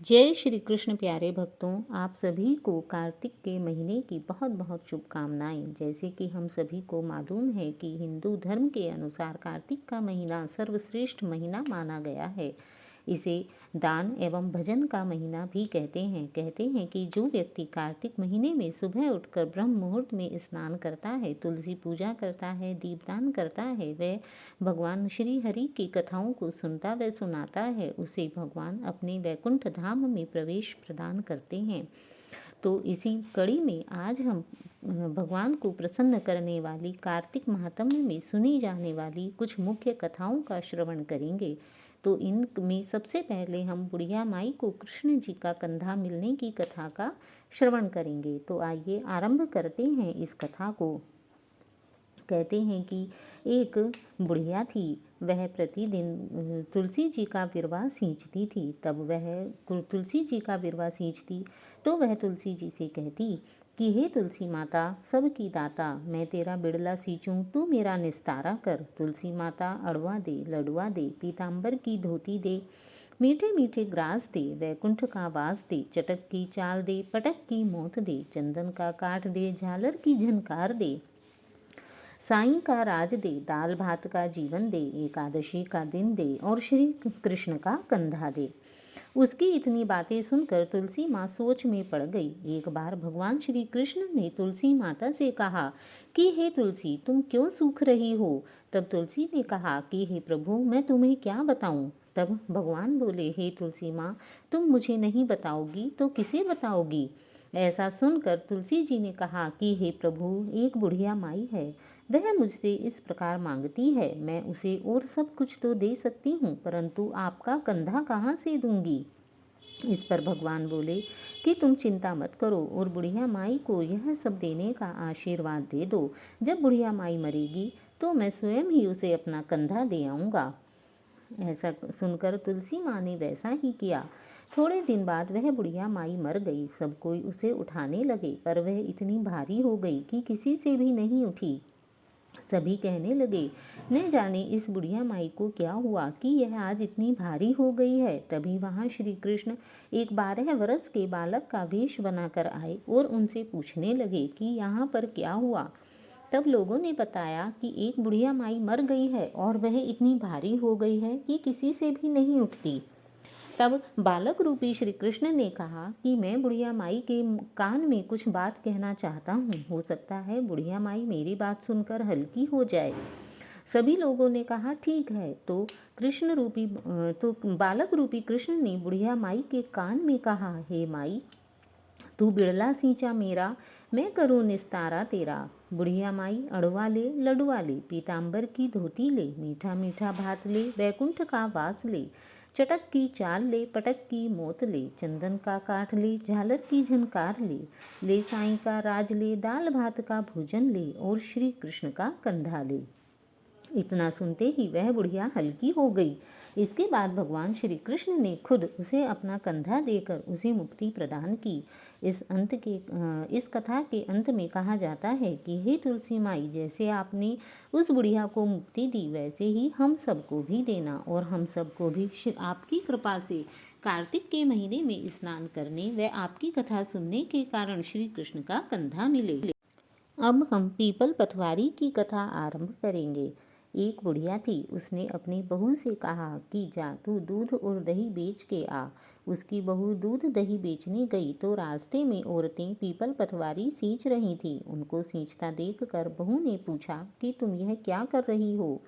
जय श्री कृष्ण प्यारे भक्तों, आप सभी को कार्तिक के महीने की बहुत बहुत शुभकामनाएं। जैसे कि हम सभी को मालूम है कि हिंदू धर्म के अनुसार कार्तिक का महीना सर्वश्रेष्ठ महीना माना गया है। इसे दान एवं भजन का महीना भी कहते हैं कि जो व्यक्ति कार्तिक महीने में सुबह उठकर ब्रह्म मुहूर्त में स्नान करता है, तुलसी पूजा करता है, दीपदान करता है, वह भगवान श्री हरि की कथाओं को सुनता व सुनाता है, उसे भगवान अपने वैकुंठ धाम में प्रवेश प्रदान करते हैं। तो इसी कड़ी में आज हम भगवान को प्रसन्न करने वाली कार्तिक महात्म्य में सुनी जाने वाली कुछ मुख्य कथाओं का श्रवण करेंगे। तो इनमें सबसे पहले हम बुढ़िया माई को कृष्ण जी का कंधा मिलने की कथा का श्रवण करेंगे। तो आइए आरंभ करते हैं इस कथा को। कहते हैं कि एक बुढ़िया थी, वह प्रतिदिन तुलसी जी का विरवा सींचती थी। तब वह तुलसी जी का विरवा सींचती तो वह तुलसी जी से कहती कि हे तुलसी माता, सबकी दाता, मैं तेरा बिड़ला सींचूं, तू मेरा निस्तारा कर। तुलसी माता अड़वा दे, लडुआ दे, पीताम्बर की धोती दे, मीठे मीठे ग्रास दे, वैकुंठ का वास दे, चटक की चाल दे, पटक की मौत दे, चंदन का काठ दे, झालर की झनकार दे, साईं का राज दे, दाल भात का जीवन दे, एकादशी का दिन दे और श्री कृष्ण का कंधा दे। उसकी इतनी बातें सुनकर तुलसी माँ सोच में पड़ गई। एक बार भगवान श्री कृष्ण ने तुलसी माता से कहा कि हे तुलसी, तुम क्यों सूख रही हो? तब तुलसी ने कहा कि हे प्रभु, मैं तुम्हें क्या बताऊं? तब भगवान बोले, हे तुलसी माँ, तुम मुझे नहीं बताओगी तो किसे बताओगी? ऐसा सुनकर तुलसी जी ने कहा कि हे प्रभु, एक बुढ़िया माई है, वह मुझसे इस प्रकार मांगती है। मैं उसे और सब कुछ तो दे सकती हूँ, परंतु आपका कंधा कहाँ से दूंगी? इस पर भगवान बोले कि तुम चिंता मत करो और बुढ़िया माई को यह सब देने का आशीर्वाद दे दो। जब बुढ़िया माई मरेगी तो मैं स्वयं ही उसे अपना कंधा दे आऊँगा। ऐसा सुनकर तुलसी माँ ने वैसा ही किया। थोड़े दिन बाद वह बुढ़िया माई मर गई। सब कोई उसे उठाने लगे, पर वह इतनी भारी हो गई कि किसी से भी नहीं उठी। सभी कहने लगे, न जाने इस बुढ़िया माई को क्या हुआ कि यह आज इतनी भारी हो गई है। तभी वहाँ श्री कृष्ण एक 12 वर्ष के बालक का वेश बनाकर आए और उनसे पूछने लगे कि यहाँ पर क्या हुआ। तब लोगों ने बताया कि एक बुढ़िया माई मर गई है और वह इतनी भारी हो गई है कि किसी से भी नहीं उठती। तब बालक रूपी श्री कृष्ण ने कहा कि मैं बुढ़िया माई के कान में कुछ बात कहना चाहता हूँ, हो सकता है बुढ़िया माई मेरी बात सुनकर हल्की हो जाए। सभी लोगों ने कहा ठीक है। तो बालक रूपी कृष्ण ने बुढ़िया माई के कान में कहा, हे माई, तू बिड़ला सींचा मेरा, मैं करूँ निस्तारा तेरा। बुढ़िया माई अड़वा ले, लडुआ ले, पीताम्बर की धोती ले, मीठा मीठा भात ले, वैकुंठ का वास ले, चटक की चाल ले, पटक की मौत ले, चंदन का काठ ले, झालर की झनकार ले साईं का राज ले, दाल भात का भोजन ले और श्री कृष्ण का कंधा ले। इतना सुनते ही वह बुढ़िया हल्की हो गई। इसके बाद भगवान श्री कृष्ण ने खुद उसे अपना कंधा देकर उसे मुक्ति प्रदान की। इस कथा के अंत में कहा जाता है कि हे तुलसी माई, जैसे आपने उस बुढ़िया को मुक्ति दी, वैसे ही हम सबको भी देना और हम सबको भी आपकी कृपा से कार्तिक के महीने में स्नान करने व आपकी कथा सुनने के कारण श्री कृष्ण का कंधा मिले। अब हम पीपल पथवारी की कथा आरंभ करेंगे। एक बुढ़िया थी, उसने अपनी बहू से कहा कि जा तू दूध और दही बेच के आ। उसकी बहू दूध दही बेचने गई तो रास्ते में औरतें पीपल पथवारी सींच रही थीं। उनको सींचता देखकर बहू ने पूछा कि तुम यह क्या कर रही हो?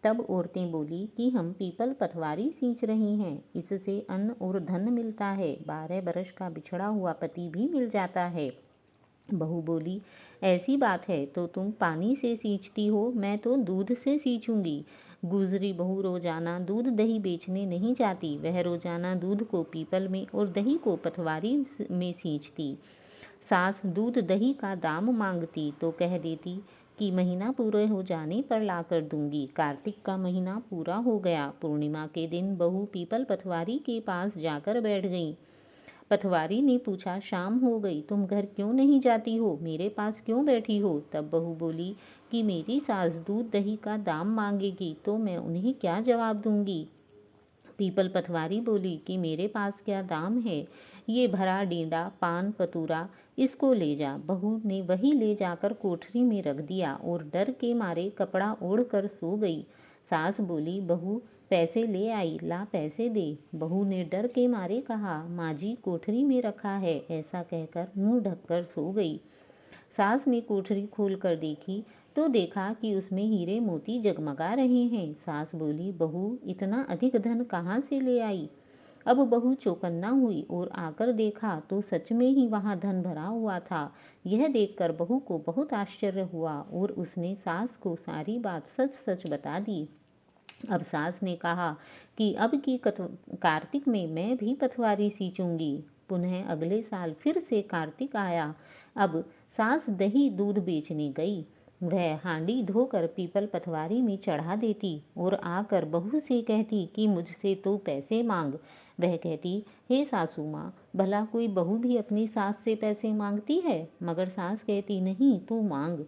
तब औरतें बोली कि हम पीपल पथवारी सींच रही हैं, इससे अन्न और धन मिलता है, 12 बरस का बिछड़ा हुआ पति भी मिल जाता है। बहू बोली, ऐसी बात है तो तुम पानी से सींचती हो, मैं तो दूध से सींचूंगी। गुजरी बहू रोजाना दूध दही बेचने नहीं जाती, वह रोजाना दूध को पीपल में और दही को पथवारी में सींचती। सास दूध दही का दाम मांगती तो कह देती कि महीना पूरे हो जाने पर लाकर दूंगी। कार्तिक का महीना पूरा हो गया। पूर्णिमा के दिन बहू पीपल पथवारी के पास जाकर बैठ गई। पथवारी ने पूछा, शाम हो गई, तुम घर क्यों नहीं जाती हो, मेरे पास क्यों बैठी हो? तब बहू बोली कि मेरी सास दूध दही का दाम मांगेगी तो मैं उन्हें क्या जवाब दूंगी। पीपल पतवारी बोली कि मेरे पास क्या दाम है, ये भरा डींडा पान पतूरा, इसको ले जा। बहू ने वही ले जाकर कोठरी में रख दिया और डर के मारे कपड़ा ओढ़ कर सो गई। सास बोली, बहू पैसे ले आई, ला पैसे दे। बहू ने डर के मारे कहा, माँ जी कोठरी में रखा है, ऐसा कहकर मुंह ढककर सो गई। सास ने कोठरी खोल कर देखी तो देखा कि उसमें हीरे मोती जगमगा रहे हैं। सास बोली, बहू इतना अधिक धन कहाँ से ले आई? अब बहू चौकन्ना हुई और आकर देखा तो सच में ही वहाँ धन भरा हुआ था। यह देखकर बहू को बहुत आश्चर्य हुआ और उसने सास को सारी बात सच सच बता दी। अब सास ने कहा कि अब की कार्तिक में मैं भी पटवारी सींचूंगी। पुनः अगले साल फिर से कार्तिक आया। अब सास दही दूध बेचने गई। वह हांडी धोकर पीपल पटवारी में चढ़ा देती और आकर बहू से कहती कि मुझसे तो पैसे मांग। वह कहती, हे सासू माँ, भला कोई बहू भी अपनी सास से पैसे मांगती है? मगर सास कहती, नहीं तू मांग।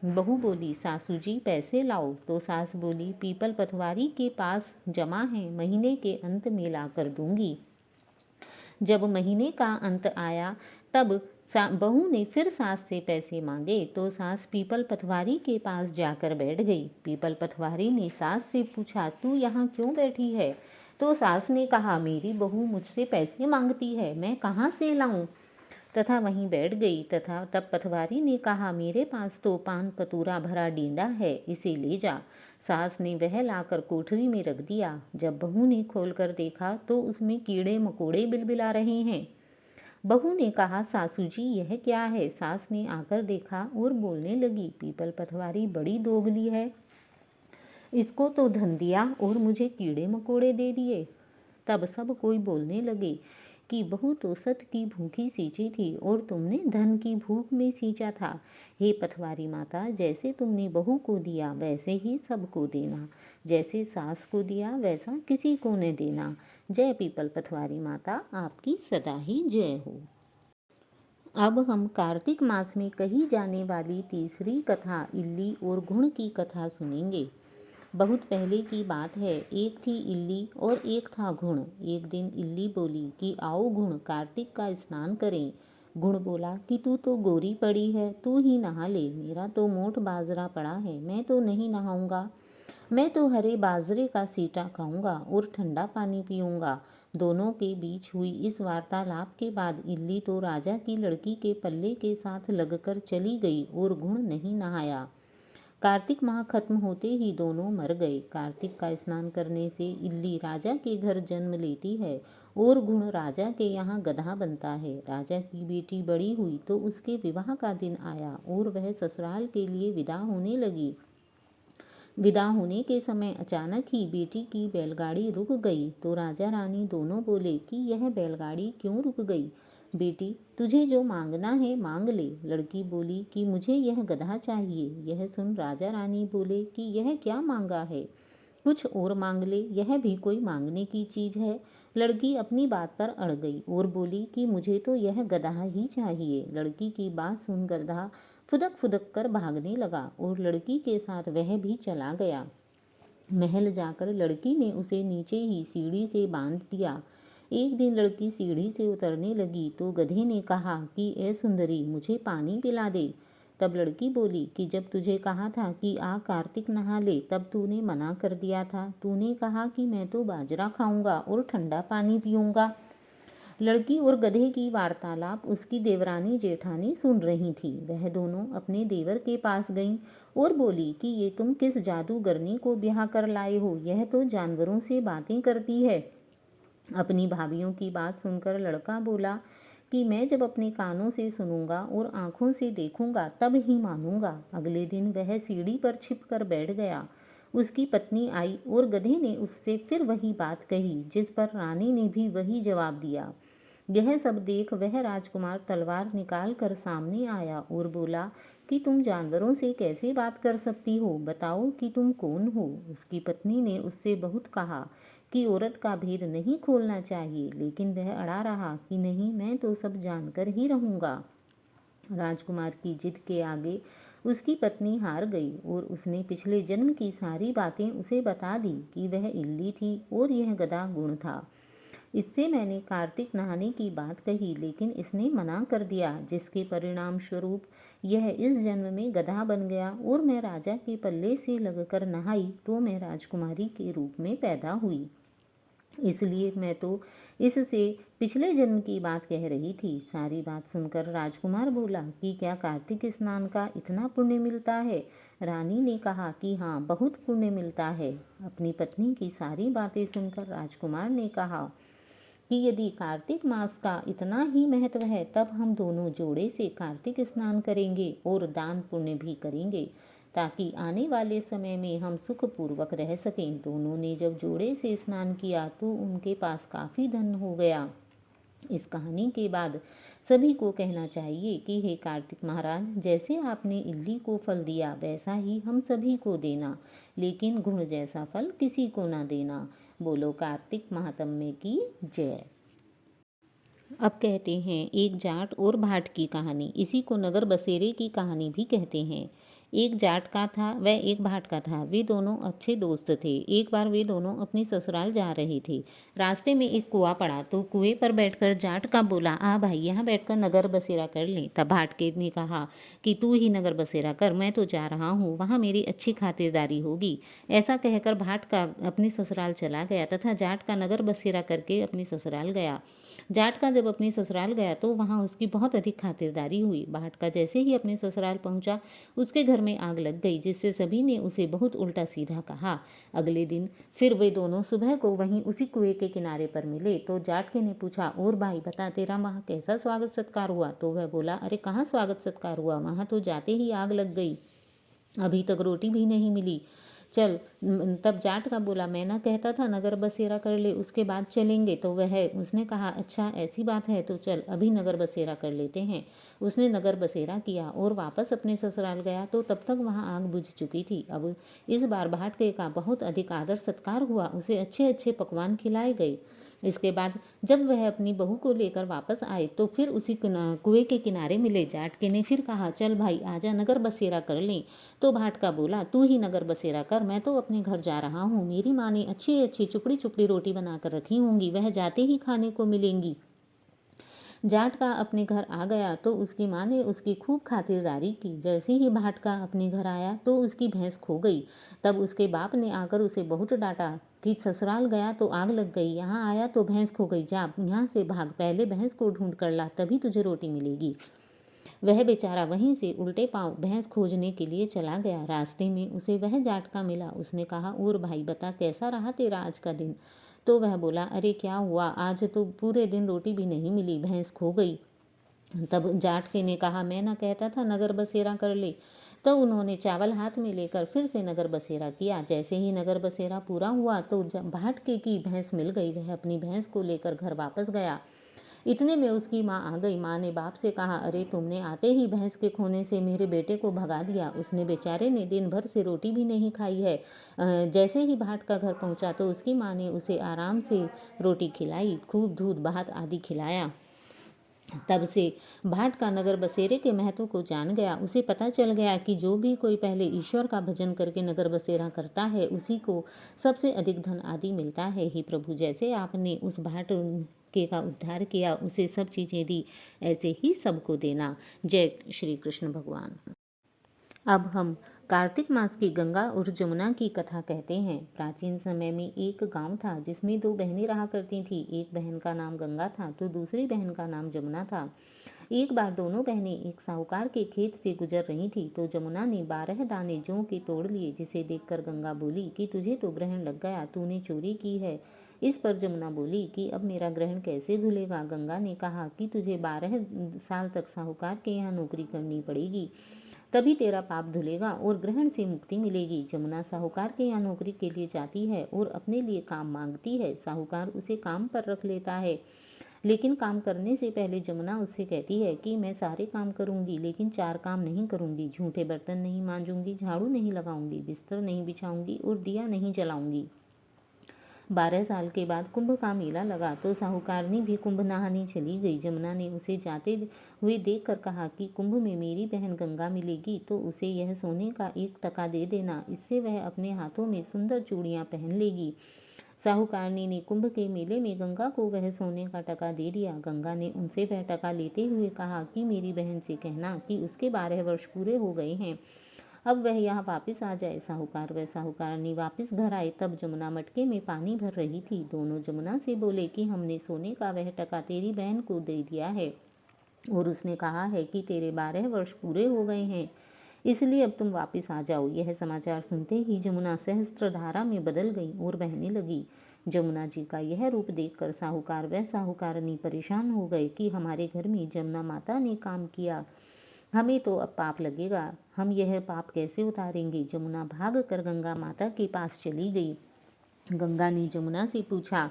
बहू बोली, सासू जी पैसे लाओ। तो सास बोली, पीपल पटवारी के पास जमा है, महीने के अंत में ला कर दूंगी। जब महीने का अंत आया तब बहू ने फिर सास से पैसे मांगे तो सास पीपल पटवारी के पास जाकर बैठ गई। पीपल पटवारी ने सास से पूछा, तू यहाँ क्यों बैठी है? तो सास ने कहा, मेरी बहू मुझसे पैसे मांगती है, मैं कहाँ से लाऊं? तथा वहीं बैठ गई। तथा तब पटवारी ने कहा, मेरे पास तो पान पतूरा भरा डींडा है, इसे ले जा। सास ने वह लाकर कोठरी में रख दिया। जब बहू ने खोलकर देखा तो उसमें कीड़े मकोड़े बिलबिला रहे हैं। बहू ने कहा, सासू जी यह क्या है? सास ने आकर देखा और बोलने लगी, पीपल पटवारी बड़ी दोगली है, इसको तो धन दिया और मुझे कीड़े मकोड़े दे दिए। तब सब कोई बोलने लगे कि बहू तो सत की भूखी सींची थी और तुमने धन की भूख में सींचा था। हे पटवारी माता, जैसे तुमने बहू को दिया वैसे ही सबको देना, जैसे सास को दिया वैसा किसी को न देना। जय पीपल पटवारी माता, आपकी सदा ही जय हो। अब हम कार्तिक मास में कही जाने वाली तीसरी कथा इल्ली और घुण की कथा सुनेंगे। बहुत पहले की बात है, एक थी इल्ली और एक था घुण। एक दिन इल्ली बोली कि आओ घुण, कार्तिक का स्नान करें। घुण बोला कि तू तो गोरी पड़ी है, तू ही नहा ले, मेरा तो मोट बाजरा पड़ा है, मैं तो नहीं नहाऊंगा। मैं तो हरे बाजरे का सीटा खाऊंगा और ठंडा पानी पीऊंगा। दोनों के बीच हुई इस वार्तालाप के बाद इल्ली तो राजा की लड़की के पल्ले के साथ लगकर चली गई और घुण नहीं नहाया। कार्तिक माह खत्म होते ही दोनों मर गए। कार्तिक का स्नान करने से इल्ली राजा के घर जन्म लेती है और घुण राजा के यहाँ गधा बनता है। राजा की बेटी बड़ी हुई तो उसके विवाह का दिन आया और वह ससुराल के लिए विदा होने लगी। विदा होने के समय अचानक ही बेटी की बैलगाड़ी रुक गई तो राजा रानी दोनों बोले कि यह बैलगाड़ी क्यों रुक गई? बेटी, तुझे जो मांगना है मांग ले। लड़की बोली कि मुझे यह गधा चाहिए। यह सुन राजा रानी बोले कि यह क्या मांगा है, कुछ और मांग ले, यह भी कोई मांगने की चीज है? लड़की अपनी बात पर अड़ गई और बोली कि मुझे तो यह गधा ही चाहिए। लड़की की बात सुन गधा फुदक फुदक कर भागने लगा और लड़की के साथ वह भी चला गया। महल जाकर लड़की ने उसे नीचे ही सीढ़ी से बांध दिया। एक दिन लड़की सीढ़ी से उतरने लगी तो गधे ने कहा कि ए सुंदरी, मुझे पानी पिला दे। तब लड़की बोली कि जब तुझे कहा था कि आ कार्तिक नहा ले तब तूने मना कर दिया था। तूने कहा कि मैं तो बाजरा खाऊंगा और ठंडा पानी पीऊंगा। लड़की और गधे की वार्तालाप उसकी देवरानी जेठानी सुन रही थी। वह दोनों अपने देवर के पास गईं और बोली कि ये तुम किस जादूगरनी को ब्याह कर लाए हो, यह तो जानवरों से बातें करती है। अपनी भाभियों की बात सुनकर लड़का बोला कि मैं जब अपने कानों से सुनूंगा और आंखों से देखूंगा तब ही मानूंगा। अगले दिन वह सीढ़ी पर छिप कर बैठ गया। उसकी पत्नी आई और गधे ने उससे फिर वही बात कही, जिस पर रानी ने भी वही जवाब दिया। यह सब देख वह राजकुमार तलवार निकाल कर सामने आया और बोला कि तुम जानवरों से कैसे बात कर सकती हो, बताओ कि तुम कौन हो। उसकी पत्नी ने उससे बहुत कहा कि औरत का भेद नहीं खोलना चाहिए, लेकिन वह अड़ा रहा कि नहीं, मैं तो सब जानकर ही रहूँगा। राजकुमार की जिद के आगे उसकी पत्नी हार गई और उसने पिछले जन्म की सारी बातें उसे बता दी कि वह इल्ली थी और यह गधा गुण था। इससे मैंने कार्तिक नहाने की बात कही, लेकिन इसने मना कर दिया, जिसके परिणाम स्वरूप यह इस जन्म में गधा बन गया और मैं राजा के पल्ले से लगकर नहाई तो मैं राजकुमारी के रूप में पैदा हुई। इसलिए मैं तो इससे पिछले जन्म की बात कह रही थी। सारी बात सुनकर राजकुमार बोला कि क्या कार्तिक स्नान का इतना पुण्य मिलता है? रानी ने कहा कि हाँ, बहुत पुण्य मिलता है। अपनी पत्नी की सारी बातें सुनकर राजकुमार ने कहा कि यदि कार्तिक मास का इतना ही महत्व है, तब हम दोनों जोड़े से कार्तिक स्नान करेंगे और दान पुण्य भी करेंगे, ताकि आने वाले समय में हम सुखपूर्वक रह सकें। दोनों ने जब जोड़े से स्नान किया तो उनके पास काफ़ी धन हो गया। इस कहानी के बाद सभी को कहना चाहिए कि हे कार्तिक महाराज, जैसे आपने इल्ली को फल दिया वैसा ही हम सभी को देना, लेकिन गुण जैसा फल किसी को ना देना। बोलो कार्तिक महात्म्य की जय। अब कहते हैं एक जाट और भाट की कहानी। इसी को नगर बसेरे की कहानी भी कहते हैं। एक जाट का था वह एक भाट का था। वे दोनों अच्छे दोस्त थे। एक बार वे दोनों अपनी ससुराल जा रहे थे। रास्ते में एक कुआं पड़ा तो कुएं पर बैठकर जाट का बोला, आ भाई, यहाँ बैठकर नगर बसेरा कर लें। तब भाट के ने कहा कि तू ही नगर बसेरा कर, मैं तो जा रहा हूँ, वहाँ मेरी अच्छी खातिरदारी होगी। ऐसा कहकर भाट का अपनी ससुराल चला गया तथा जाट का नगर बसेरा करके अपनी ससुराल गया। जाट का जब अपनी ससुराल गया तो वहाँ उसकी बहुत अधिक खातिरदारी हुई। भाट का जैसे ही अपने ससुराल पहुँचा, उसके घर में आग लग गई, जिससे सभी ने उसे बहुत उल्टा सीधा कहा। अगले दिन फिर वे दोनों सुबह को वहीं उसी कुएं के किनारे पर मिले तो जाट के ने पूछा, और भाई बता, तेरा वहाँ कैसा स्वागत सत्कार हुआ? तो वह बोला, अरे कहाँ स्वागत सत्कार हुआ, वहाँ तो जाते ही आग लग गई, अभी तक रोटी भी नहीं मिली। चल। तब जाट का बोला, मैं ना कहता था नगर बसेरा कर ले, उसके बाद चलेंगे। तो वह उसने कहा, अच्छा ऐसी बात है तो चल अभी नगर बसेरा कर लेते हैं। उसने नगर बसेरा किया और वापस अपने ससुराल गया तो तब तक वहाँ आग बुझ चुकी थी। अब इस बार भाटके का बहुत अधिक आदर सत्कार हुआ, उसे अच्छे अच्छे पकवान खिलाए गए। इसके बाद जब वह अपनी बहू को लेकर वापस आए तो फिर उसी कुएं के किनारे मिले। जाटके ने फिर कहा, चल भाई आजा नगर बसेरा कर लें। तो भाटका बोला, तू ही नगर बसेरा कर, मैं तो अपने घर जा रहा हूँ। मेरी माँ ने अच्छी अच्छी चुपड़ी चुपड़ी रोटी बनाकर रखी होंगी, वह जाते ही खाने को मिलेंगी। जाट का अपने घर आ गया तो उसकी माँ ने उसकी खूब खातिरदारी की। जैसे ही भाट का अपने घर आया तो उसकी भैंस खो गई। तब उसके बाप ने आकर उसे बहुत डांटा कि ससुराल गया तो आग लग गई, यहाँ आया तो भैंस खो गई, जा यहाँ से भाग, पहले भैंस को ढूंढ कर ला, तभी तुझे रोटी मिलेगी। वह बेचारा वहीं से उल्टे पांव भैंस खोजने के लिए चला गया। रास्ते में उसे वह जाटका मिला। उसने कहा, और भाई बता, कैसा रहा तेरा आज का दिन? तो वह बोला, अरे क्या हुआ, आज तो पूरे दिन रोटी भी नहीं मिली, भैंस खो गई। तब जाटके ने कहा, मैं ना कहता था नगर बसेरा कर ले। तो उन्होंने चावल हाथ में लेकर फिर से नगर बसेरा किया। जैसे ही नगर बसेरा पूरा हुआ तो भाटके की भैंस मिल गई। वह अपनी भैंस को लेकर घर वापस गया। इतने में उसकी माँ आ गई। माँ ने बाप से कहा, अरे तुमने आते ही भैंस के खोने से मेरे बेटे को भगा दिया, उसने बेचारे ने दिन भर से रोटी भी नहीं खाई है। जैसे ही भाट का घर पहुँचा तो उसकी माँ ने उसे आराम से रोटी खिलाई, खूब दूध भात आदि खिलाया। तब से भाट का नगर बसेरे के महत्व को जान गया। उसे पता चल गया कि जो भी कोई पहले ईश्वर का भजन करके नगर बसेरा करता है उसी को सबसे अधिक धन आदि मिलता है। ही प्रभु, जैसे आपने उस भाट के का उद्धार किया, उसे सब चीज़ें दी, ऐसे ही सबको देना। जय श्री कृष्ण भगवान। अब हम कार्तिक मास की गंगा और जमुना की कथा कहते हैं। प्राचीन समय में एक गांव था जिसमें दो बहनें रहा करती थीं। एक बहन का नाम गंगा था तो दूसरी बहन का नाम जमुना था। एक बार दोनों बहनें एक साहूकार के खेत से गुजर रही थी तो जमुना ने 12 दाने जौ के तोड़ लिए, जिसे देखकर गंगा बोली कि तुझे तो ग्रहण लग गया, तूने चोरी की है। इस पर जमुना बोली कि अब मेरा ग्रहण कैसे धुलेगा। गंगा ने कहा कि तुझे 12 साल तक साहूकार के यहाँ नौकरी करनी पड़ेगी, तभी तेरा पाप धुलेगा और ग्रहण से मुक्ति मिलेगी। जमुना साहूकार के यहाँ नौकरी के लिए जाती है और अपने लिए काम मांगती है। साहूकार उसे काम पर रख लेता है, लेकिन काम करने से पहले जमुना उससे कहती है कि मैं सारे काम करूंगी लेकिन 4 काम नहीं करूंगी। झूठे बर्तन नहीं मांजूंगी, झाड़ू नहीं लगाऊंगी, बिस्तर नहीं बिछाऊंगी और दिया नहीं जलाऊंगी। 12 साल के बाद कुंभ का मेला लगा तो साहूकारनी भी कुंभ नहाने चली गई। जमुना ने उसे जाते हुए देखकर कहा कि कुंभ में मेरी बहन गंगा मिलेगी तो उसे यह सोने का 1 टका दे देना, इससे वह अपने हाथों में सुंदर चूड़ियां पहन लेगी। साहूकारनी ने कुंभ के मेले में गंगा को वह सोने का टका दे दिया। गंगा ने उनसे वह टका लेते हुए कहा कि मेरी बहन से कहना कि उसके 12 वर्ष पूरे हो गए हैं, अब वह यहाँ वापस आ जाए। साहूकार व साहूकारनी वापस घर आए तब जमुना मटके में पानी भर रही थी। दोनों जमुना से बोले कि हमने सोने का वह टका तेरी बहन को दे दिया है और उसने कहा है कि तेरे 12 वर्ष पूरे हो गए हैं, इसलिए अब तुम वापस आ जाओ। यह समाचार सुनते ही जमुना सहस्त्रधारा में बदल गई और बहने लगी। जमुना जी का यह रूप देखकर साहूकार व साहूकारनी परेशान हो गए कि हमारे घर में जमुना माता ने काम किया, हमें तो अब पाप लगेगा, हम यह पाप कैसे उतारेंगे। जमुना भाग कर गंगा माता के पास चली गई। गंगा ने जमुना से पूछा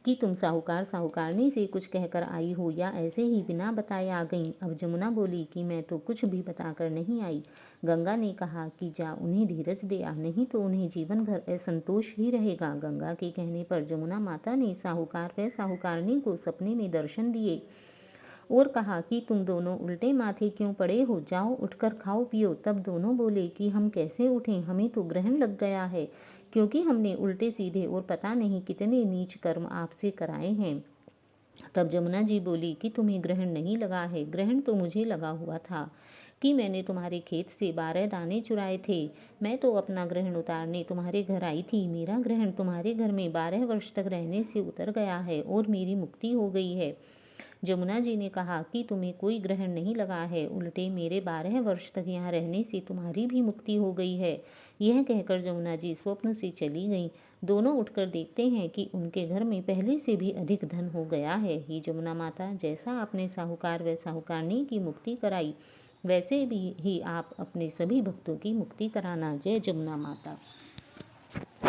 कि तुम साहूकार साहूकारनी से कुछ कहकर आई हो या ऐसे ही बिना बताए आ गई। अब जमुना बोली कि मैं तो कुछ भी बताकर नहीं आई। गंगा ने कहा कि जा उन्हें धीरज दे आ, नहीं तो उन्हें जीवन भर असंतोष ही रहेगा। गंगा के कहने पर जमुना माता ने साहूकार व साहूकारनी को सपने में दर्शन दिए और कहा कि तुम दोनों उल्टे माथे क्यों पड़े हो, जाओ उठकर खाओ पियो। तब दोनों बोले कि हम कैसे उठें, हमें तो ग्रहण लग गया है, क्योंकि हमने उल्टे सीधे और पता नहीं कितने नीच कर्म आपसे कराए हैं। तब जमुना जी बोली कि तुम्हें ग्रहण नहीं लगा है, ग्रहण तो मुझे लगा हुआ था कि मैंने तुम्हारे खेत से 12 दाने चुराए थे। मैं तो अपना ग्रहण उतारने तुम्हारे घर आई थी। मेरा ग्रहण तुम्हारे घर में 12 वर्ष तक रहने से उतर गया है और मेरी मुक्ति हो गई है। जमुना जी ने कहा कि तुम्हें कोई ग्रहण नहीं लगा है, उल्टे मेरे 12 वर्ष तक यहाँ रहने से तुम्हारी भी मुक्ति हो गई है। यह कहकर जमुना जी स्वप्न से चली गईं। दोनों उठकर देखते हैं कि उनके घर में पहले से भी अधिक धन हो गया है। ही जमुना माता, जैसा आपने साहूकार व साहूकारनी की मुक्ति कराई, वैसे भी ही आप अपने सभी भक्तों की मुक्ति कराना। जय जमुना माता।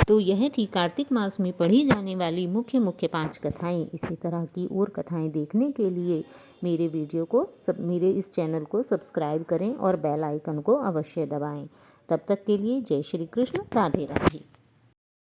तो यह थी कार्तिक मास में पढ़ी जाने वाली मुख्य 5 कथाएं। इसी तरह की और कथाएं देखने के लिए मेरे इस चैनल को सब्सक्राइब करें और बेल आइकन को अवश्य दबाएं। तब तक के लिए जय श्री कृष्ण, राधे राधे।